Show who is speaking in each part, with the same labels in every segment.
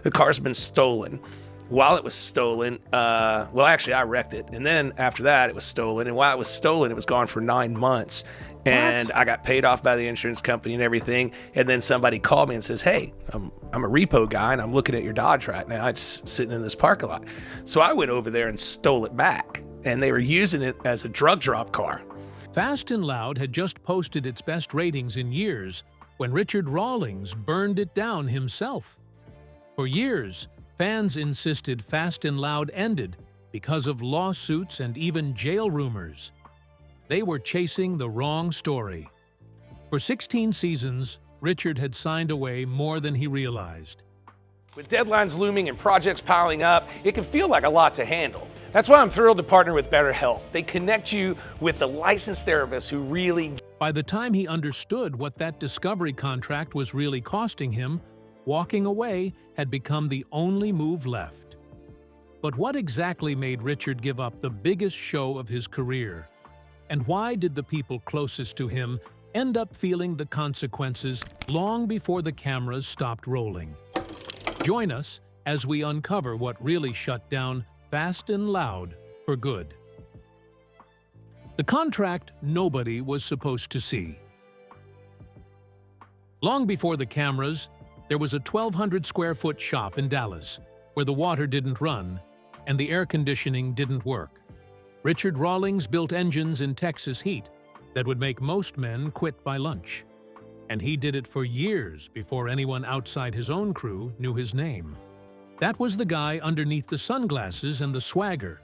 Speaker 1: The car's been stolen. While it was stolen, well, actually, I wrecked it. And then after that, it was stolen. And while it was stolen, it was gone for 9 months. And I got paid off by the insurance company and everything. And then somebody called me and says, hey, I'm a repo guy, and I'm looking at your Dodge right now. It's sitting in this parking lot. So I went over there and stole it back. And they were using it as a drug drop car.
Speaker 2: Fast and Loud had just posted its best ratings in years when Richard Rawlings burned it down himself. For years, fans insisted Fast and Loud ended because of lawsuits and even jail rumors. They were chasing the wrong story. For 16 seasons, Richard had signed away more than he realized.
Speaker 1: With deadlines looming and projects piling up, it can feel like a lot to handle. That's why I'm thrilled to partner with BetterHelp. They connect you with the licensed therapists who really...
Speaker 2: By the time he understood what that Discovery contract was really costing him, walking away had become the only move left. But what exactly made Richard give up the biggest show of his career? And why did the people closest to him end up feeling the consequences long before the cameras stopped rolling? Join us as we uncover what really shut down Fast and Loud for good. The contract nobody was supposed to see. Long before the cameras, there was a 1,200-square-foot shop in Dallas where the water didn't run and the air conditioning didn't work. Richard Rawlings built engines in Texas heat that would make most men quit by lunch. And he did it for years before anyone outside his own crew knew his name. That was the guy underneath the sunglasses and the swagger,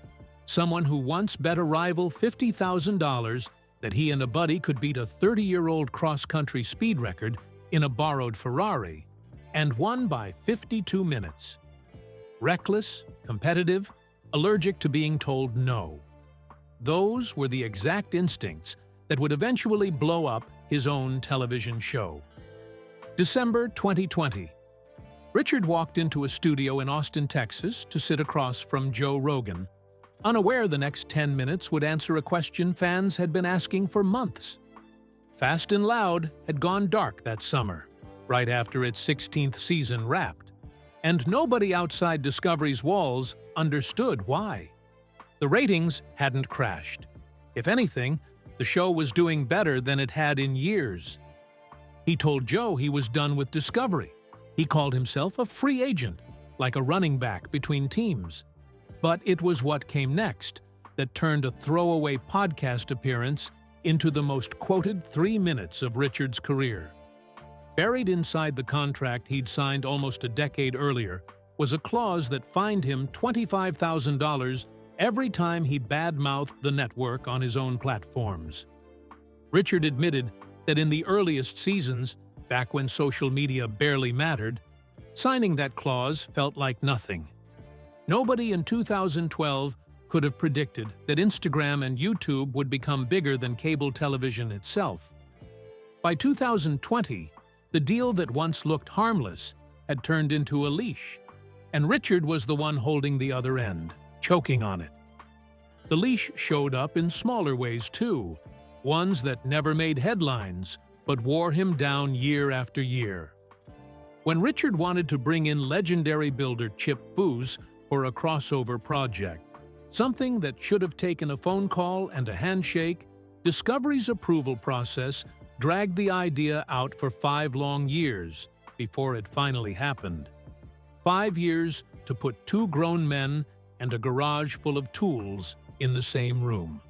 Speaker 2: someone who once bet a rival $50,000 that he and a buddy could beat a 30-year-old cross-country speed record in a borrowed Ferrari, and won by 52 minutes. Reckless, competitive, allergic to being told no. Those were the exact instincts that would eventually blow up his own television show. December 2020. Richard walked into a studio in Austin, Texas to sit across from Joe Rogan, unaware the next 10 minutes would answer a question fans had been asking for months. Fast and Loud had gone dark that summer, right after its 16th season wrapped, and nobody outside Discovery's walls understood why. The ratings hadn't crashed. If anything, the show was doing better than it had in years. He told Joe he was done with Discovery. He called himself a free agent, like a running back between teams. But it was what came next that turned a throwaway podcast appearance into the most quoted 3 minutes of Richard's career. Buried inside the contract he'd signed almost a decade earlier was a clause that fined him $25,000 every time he badmouthed the network on his own platforms. Richard admitted that in the earliest seasons, back when social media barely mattered, signing that clause felt like nothing. Nobody in 2012 could have predicted that Instagram and YouTube would become bigger than cable television itself. By 2020, the deal that once looked harmless had turned into a leash, and Richard was the one holding the other end, choking on it. The leash showed up in smaller ways too, ones that never made headlines but wore him down year after year. When Richard wanted to bring in legendary builder Chip Foose for a crossover project, something that should have taken a phone call and a handshake, Discovery's approval process dragged the idea out for 5 long years before it finally happened. 5 years to put 2 grown men and a garage full of tools in the same room.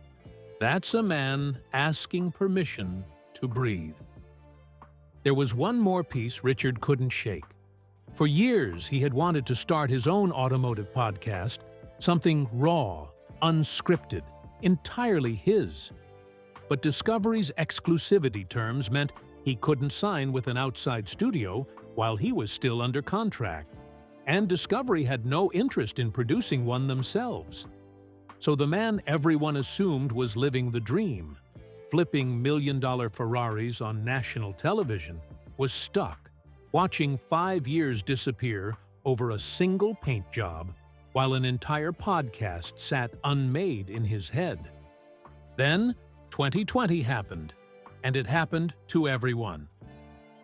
Speaker 2: That's a man asking permission to breathe. There was one more piece Richard couldn't shake. For years, he had wanted to start his own automotive podcast, something raw, unscripted, entirely his. But Discovery's exclusivity terms meant he couldn't sign with an outside studio while he was still under contract, and Discovery had no interest in producing one themselves. So the man everyone assumed was living the dream, flipping million-dollar Ferraris on national television, was stuck, watching 5 years disappear over a single paint job while an entire podcast sat unmade in his head. Then, 2020 happened, and it happened to everyone.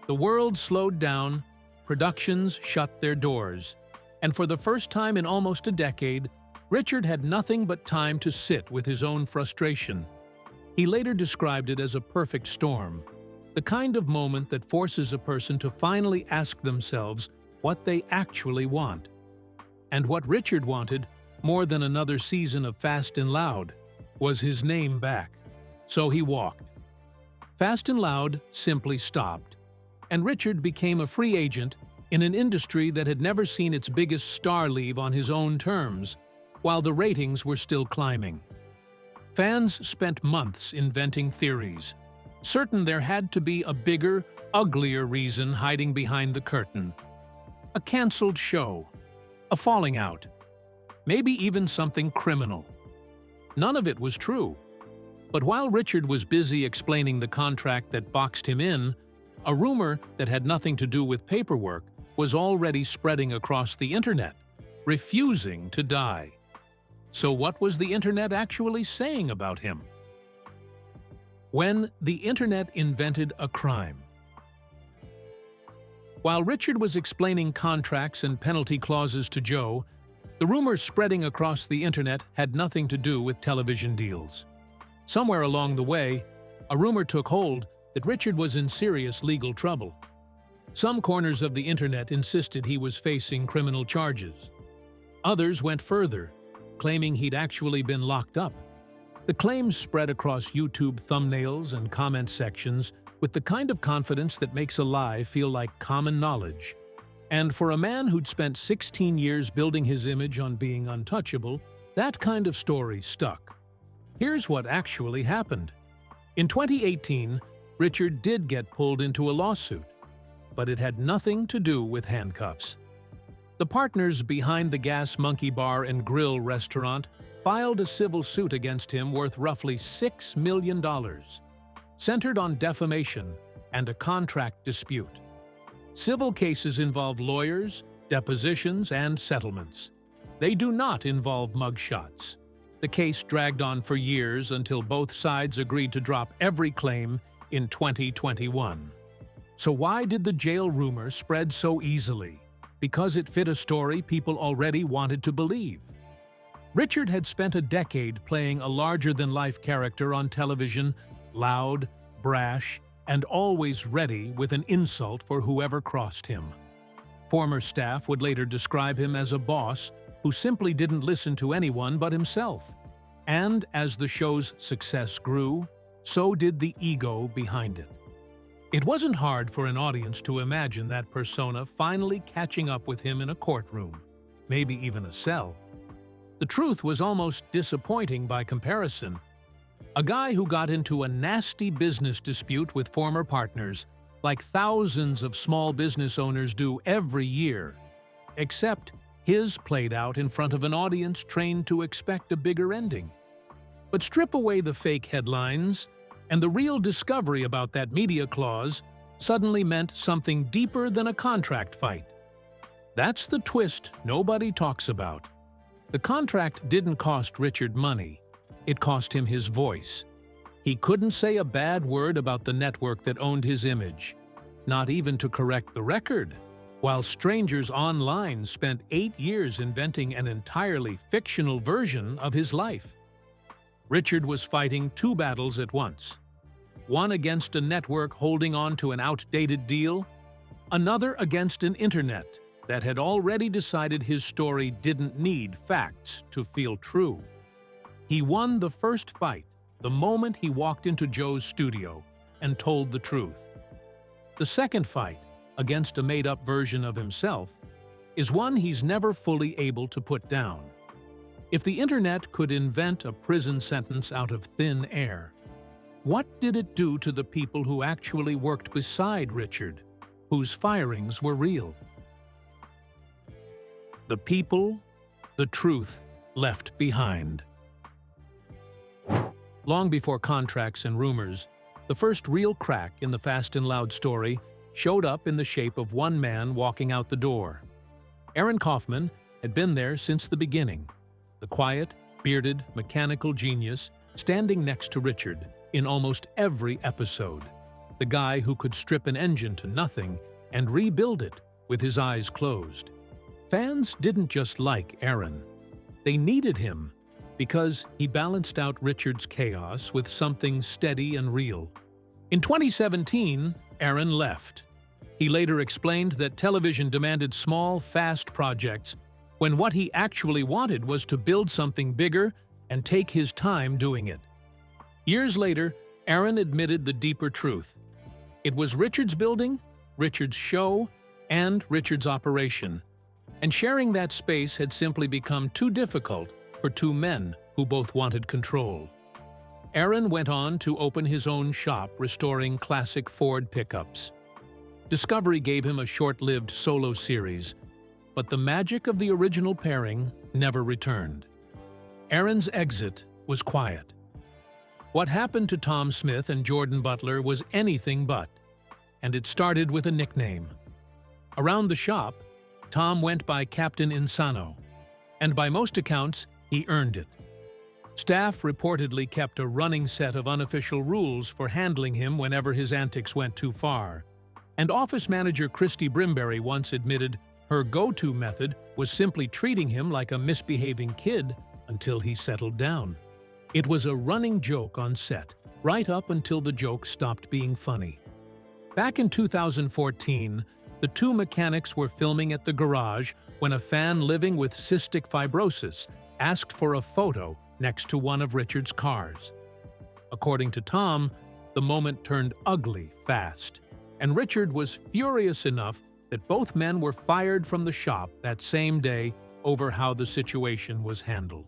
Speaker 2: The world slowed down, productions shut their doors, And for the first time in almost a decade, Richard had nothing but time to sit with his own frustration. He later described it as a perfect storm, the kind of moment that forces a person to finally ask themselves what they actually want. And what Richard wanted, more than another season of Fast and Loud, was his name back. So he walked. Fast and Loud simply stopped, and Richard became a free agent in an industry that had never seen its biggest star leave on his own terms, while the ratings were still climbing. Fans spent months inventing theories, certain there had to be a bigger, uglier reason hiding behind the curtain. A canceled show, a falling out, maybe even something criminal. None of it was true. But while Richard was busy explaining the contract that boxed him in, a rumor that had nothing to do with paperwork was already spreading across the internet, refusing to die. So what was the internet actually saying about him? When the internet invented a crime. While Richard was explaining contracts and penalty clauses to Joe, the rumors spreading across the internet had nothing to do with television deals. Somewhere along the way, a rumor took hold that Richard was in serious legal trouble. Some corners of the internet insisted he was facing criminal charges. Others went further, claiming he'd actually been locked up. The claims spread across YouTube thumbnails and comment sections with the kind of confidence that makes a lie feel like common knowledge. And for a man who'd spent 16 years building his image on being untouchable, that kind of story stuck. Here's what actually happened. In 2018, Richard did get pulled into a lawsuit, but it had nothing to do with handcuffs. The partners behind the Gas Monkey Bar and Grill restaurant filed a civil suit against him worth roughly $6 million, centered on defamation and a contract dispute. Civil cases involve lawyers, depositions, and settlements. They do not involve mugshots. The case dragged on for years until both sides agreed to drop every claim in 2021. So why did the jail rumor spread so easily? Because it fit a story people already wanted to believe. Richard had spent a decade playing a larger-than-life character on television, loud, brash, and always ready with an insult for whoever crossed him. Former staff would later describe him as a boss who simply didn't listen to anyone but himself. And as the show's success grew, so did the ego behind it. It wasn't hard for an audience to imagine that persona finally catching up with him in a courtroom, maybe even a cell. The truth was almost disappointing by comparison. A guy who got into a nasty business dispute with former partners, like thousands of small business owners do every year, except his played out in front of an audience trained to expect a bigger ending. But strip away the fake headlines, and the real discovery about that media clause suddenly meant something deeper than a contract fight. That's the twist nobody talks about. The contract didn't cost Richard money. It cost him his voice. He couldn't say a bad word about the network that owned his image, not even to correct the record, while strangers online spent 8 years inventing an entirely fictional version of his life. Richard was fighting two battles at once. One against a network holding on to an outdated deal, another against an internet that had already decided his story didn't need facts to feel true. He won the first fight the moment he walked into Joe's studio and told the truth. The second fight, against a made-up version of himself, is one he's never fully able to put down. If the internet could invent a prison sentence out of thin air, what did it do to the people who actually worked beside Richard, whose firings were real? The people, the truth left behind. Long before contracts and rumors, the first real crack in the Fast and Loud story showed up in the shape of one man walking out the door. Aaron Kaufman had been there since the beginning, the quiet, bearded, mechanical genius standing next to Richard in almost every episode, the guy who could strip an engine to nothing and rebuild it with his eyes closed. Fans didn't just like Aaron. They needed him because he balanced out Richard's chaos with something steady and real. In 2017, Aaron left. He later explained that television demanded small, fast projects when what he actually wanted was to build something bigger and take his time doing it. Years later, Aaron admitted the deeper truth. It was Richard's building, Richard's show, and Richard's operation. And sharing that space had simply become too difficult for two men who both wanted control. Aaron went on to open his own shop restoring classic Ford pickups. Discovery gave him a short-lived solo series, but the magic of the original pairing never returned. Aaron's exit was quiet. What happened to Tom Smith and Jordan Butler was anything but, and it started with a nickname. Around the shop, Tom went by Captain Insano, and by most accounts, he earned it. Staff reportedly kept a running set of unofficial rules for handling him whenever his antics went too far, and office manager Christy Brimberry once admitted her go-to method was simply treating him like a misbehaving kid until he settled down. It was a running joke on set, right up until the joke stopped being funny. Back in 2014, the two mechanics were filming at the garage when a fan living with cystic fibrosis asked for a photo next to one of Richard's cars. According to Tom, the moment turned ugly fast, and Richard was furious enough that both men were fired from the shop that same day over how the situation was handled.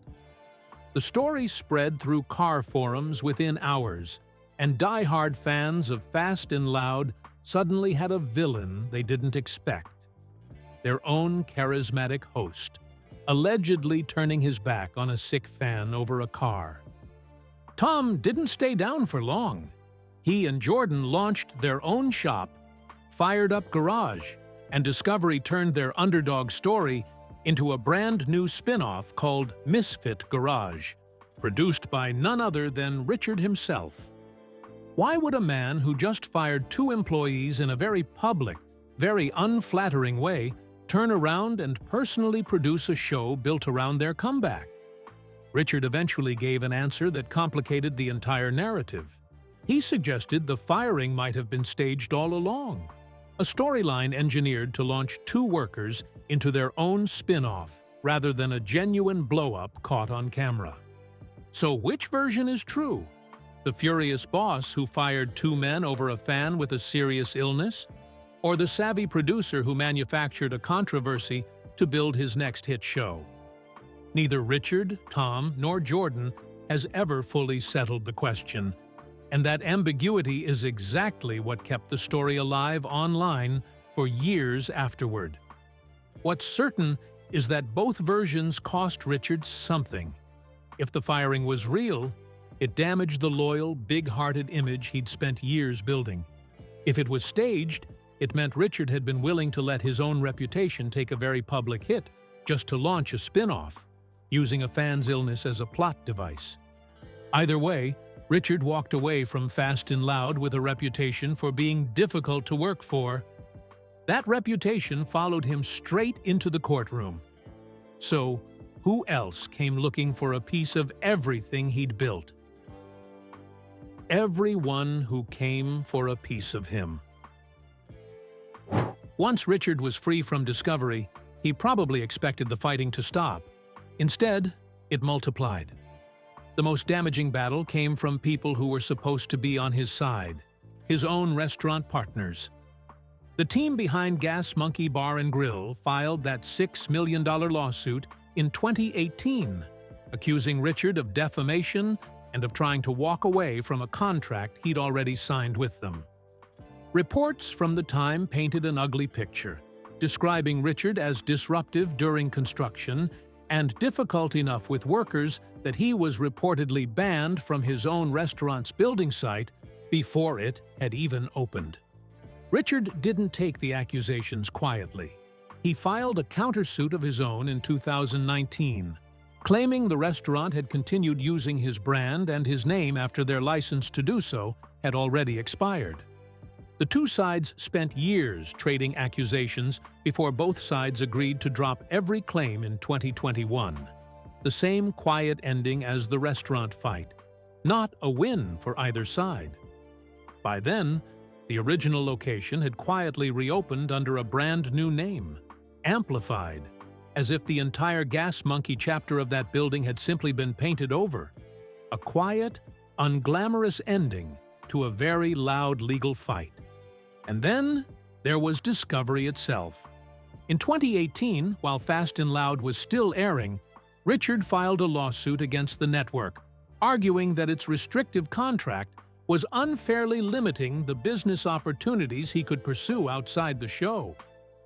Speaker 2: The story spread through car forums within hours, and die-hard fans of Fast and Loud suddenly had a villain they didn't expect. Their own charismatic host, allegedly turning his back on a sick fan over a car. Tom didn't stay down for long. He and Jordan launched their own shop, Fired Up Garage, and Discovery turned their underdog story into a brand new spin-off called Misfit Garage, produced by none other than Richard himself. Why would a man who just fired two employees in a very public, very unflattering way turn around and personally produce a show built around their comeback? Richard eventually gave an answer that complicated the entire narrative. He suggested the firing might have been staged all along, a storyline engineered to launch two workers into their own spin-off rather than a genuine blow-up caught on camera. So which version is true? The furious boss who fired two men over a fan with a serious illness? Or the savvy producer who manufactured a controversy to build his next hit show? Neither Richard, Tom, nor Jordan has ever fully settled the question, and that ambiguity is exactly what kept the story alive online for years afterward. What's certain is that both versions cost Richard something. If the firing was real, it damaged the loyal, big-hearted image he'd spent years building. If it was staged, it meant Richard had been willing to let his own reputation take a very public hit just to launch a spin-off, using a fan's illness as a plot device. Either way, Richard walked away from Fast and Loud with a reputation for being difficult to work for. That reputation followed him straight into the courtroom. So, who else came looking for a piece of everything he'd built? Everyone who came for a piece of him. Once Richard was free from Discovery, he probably expected the fighting to stop. Instead, it multiplied. The most damaging battle came from people who were supposed to be on his side, his own restaurant partners. The team behind Gas Monkey Bar and Grill filed that $6 million lawsuit in 2018, accusing Richard of defamation and of trying to walk away from a contract he'd already signed with them. Reports from the time painted an ugly picture, describing Richard as disruptive during construction and difficult enough with workers that he was reportedly banned from his own restaurant's building site before it had even opened. Richard didn't take the accusations quietly. He filed a countersuit of his own in 2019, claiming the restaurant had continued using his brand and his name after their license to do so had already expired. The two sides spent years trading accusations before both sides agreed to drop every claim in 2021. The same quiet ending as the restaurant fight. Not a win for either side. By then, the original location had quietly reopened under a brand new name, Amplified, as if the entire Gas Monkey chapter of that building had simply been painted over. A quiet, unglamorous ending to a very loud legal fight. And then there was Discovery itself. In 2018, while Fast and Loud was still airing, Richard filed a lawsuit against the network, arguing that its restrictive contract was unfairly limiting the business opportunities he could pursue outside the show.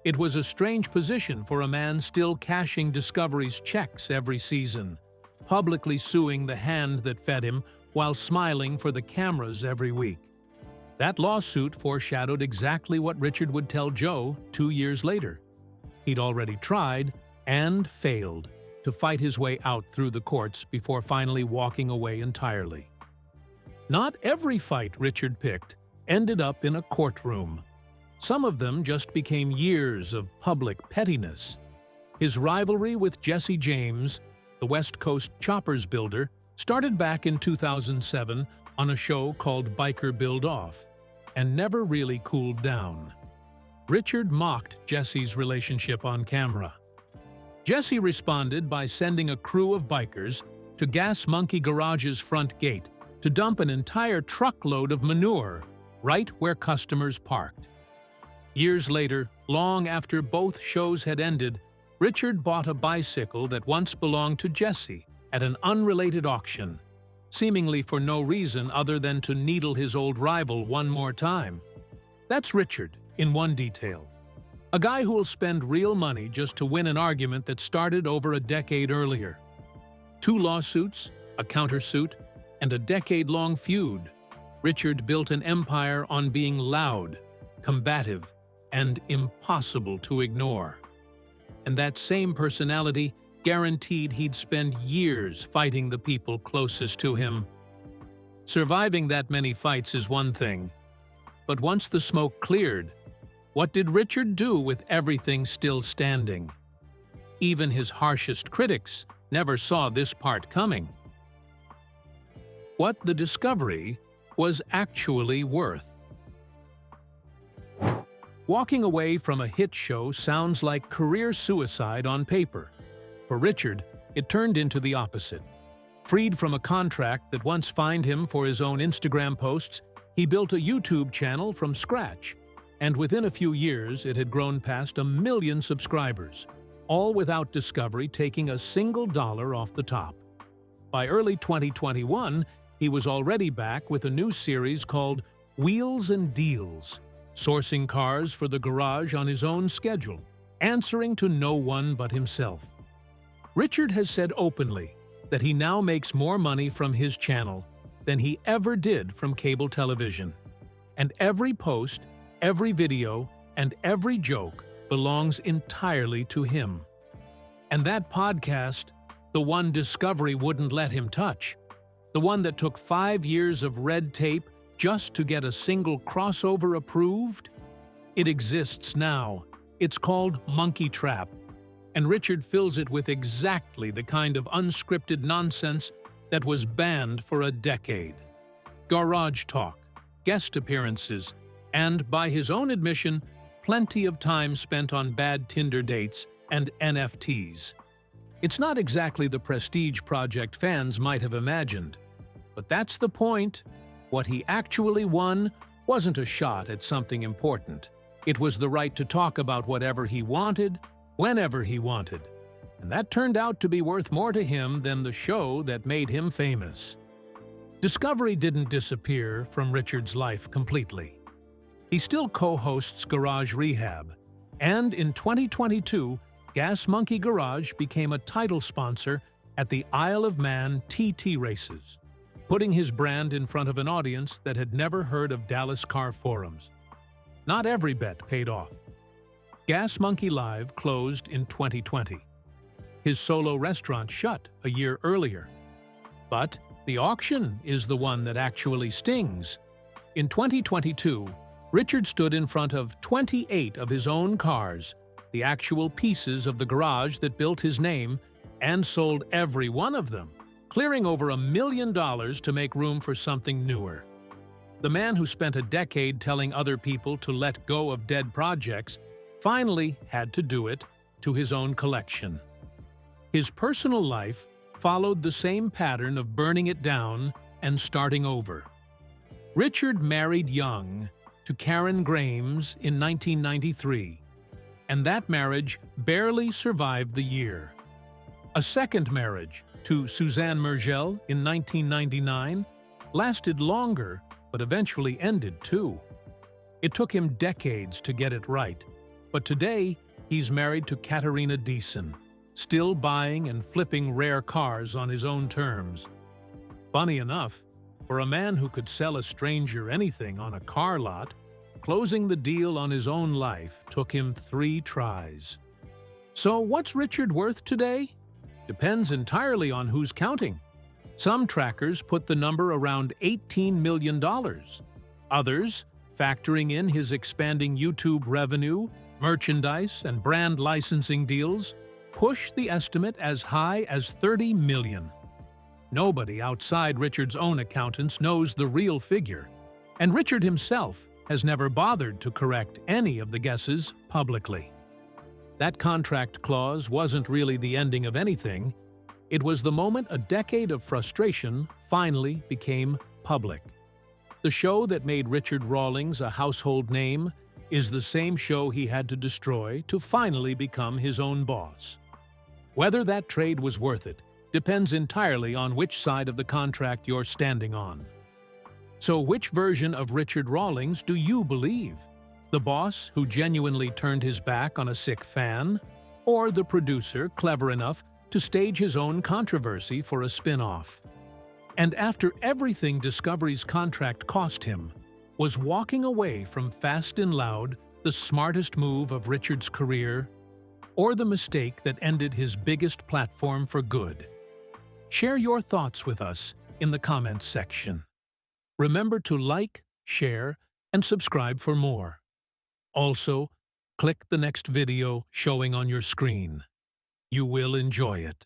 Speaker 2: It was a strange position for a man still cashing Discovery's checks every season, publicly suing the hand that fed him while smiling for the cameras every week. That lawsuit foreshadowed exactly what Richard would tell Joe 2 years later. He'd already tried, and failed, to fight his way out through the courts before finally walking away entirely. Not every fight Richard picked ended up in a courtroom. Some of them just became years of public pettiness. His rivalry with Jesse James, the West Coast choppers builder, started back in 2007 on a show called Biker Build Off, and never really cooled down. Richard mocked Jesse's relationship on camera. Jesse responded by sending a crew of bikers to Gas Monkey Garage's front gate to dump an entire truckload of manure right where customers parked. Years later, long after both shows had ended, Richard bought a bicycle that once belonged to Jesse at an unrelated auction, seemingly for no reason other than to needle his old rival one more time. That's Richard, in one detail. A guy who will spend real money just to win an argument that started over a decade earlier. 2 lawsuits, a countersuit, and a decade-long feud. Richard built an empire on being loud, combative, and impossible to ignore. And that same personality guaranteed he'd spend years fighting the people closest to him. Surviving that many fights is one thing, but once the smoke cleared, what did Richard do with everything still standing? Even his harshest critics never saw this part coming. What the discovery was actually worth. Walking away from a hit show sounds like career suicide on paper. For Richard, it turned into the opposite. Freed from a contract that once fined him for his own Instagram posts, he built a YouTube channel from scratch, and within a few years it had grown past 1 million subscribers, all without Discovery taking a single dollar off the top. By early 2021, he was already back with a new series called Wheels and Deals, sourcing cars for the garage on his own schedule, answering to no one but himself. Richard has said openly that he now makes more money from his channel than he ever did from cable television. And every post, every video, and every joke belongs entirely to him. And that podcast, the one Discovery wouldn't let him touch, the one that took 5 years of red tape just to get a single crossover approved, it exists now. It's called Monkey Trap, and Richard fills it with exactly the kind of unscripted nonsense that was banned for a decade. Garage talk, guest appearances, and, by his own admission, plenty of time spent on bad Tinder dates and NFTs. It's not exactly the prestige project fans might have imagined, but that's the point. What he actually won wasn't a shot at something important. It was the right to talk about whatever he wanted, whenever he wanted. And that turned out to be worth more to him than the show that made him famous. Discovery didn't disappear from Richard's life completely. He still co-hosts Garage Rehab, and in 2022, Gas Monkey Garage became a title sponsor at the Isle of Man TT races, putting his brand in front of an audience that had never heard of Dallas car forums. Not every bet paid off. Gas Monkey Live closed in 2020. His solo restaurant shut a year earlier. But the auction is the one that actually stings. In 2022, Richard stood in front of 28 of his own cars, the actual pieces of the garage that built his name, and sold every one of them, clearing over $1 million to make room for something newer. The man who spent a decade telling other people to let go of dead projects finally had to do it to his own collection. His personal life followed the same pattern of burning it down and starting over. Richard married young to Karen Grames in 1993, and that marriage barely survived the year. A second marriage to Suzanne Mergel in 1999 lasted longer, but eventually ended too. It took him decades to get it right, but today he's married to Katerina Deason, still buying and flipping rare cars on his own terms. Funny enough, for a man who could sell a stranger anything on a car lot, closing the deal on his own life took him 3 tries. So what's Richard worth today? Depends entirely on who's counting. Some trackers put the number around $18 million. Others, factoring in his expanding YouTube revenue, merchandise, and brand licensing deals, push the estimate as high as $30 million. Nobody outside Richard's own accountants knows the real figure, and Richard himself has never bothered to correct any of the guesses publicly. That contract clause wasn't really the ending of anything. It was the moment a decade of frustration finally became public. The show that made Richard Rawlings a household name is the same show he had to destroy to finally become his own boss. Whether that trade was worth it depends entirely on which side of the contract you're standing on. So which version of Richard Rawlings do you believe? The boss who genuinely turned his back on a sick fan? Or the producer clever enough to stage his own controversy for a spin-off? And after everything Discovery's contract cost him, was walking away from Fast and Loud the smartest move of Richard's career? Or the mistake that ended his biggest platform for good? Share your thoughts with us in the comments section. Remember to like, share, and subscribe for more. Also, click the next video showing on your screen. You will enjoy it.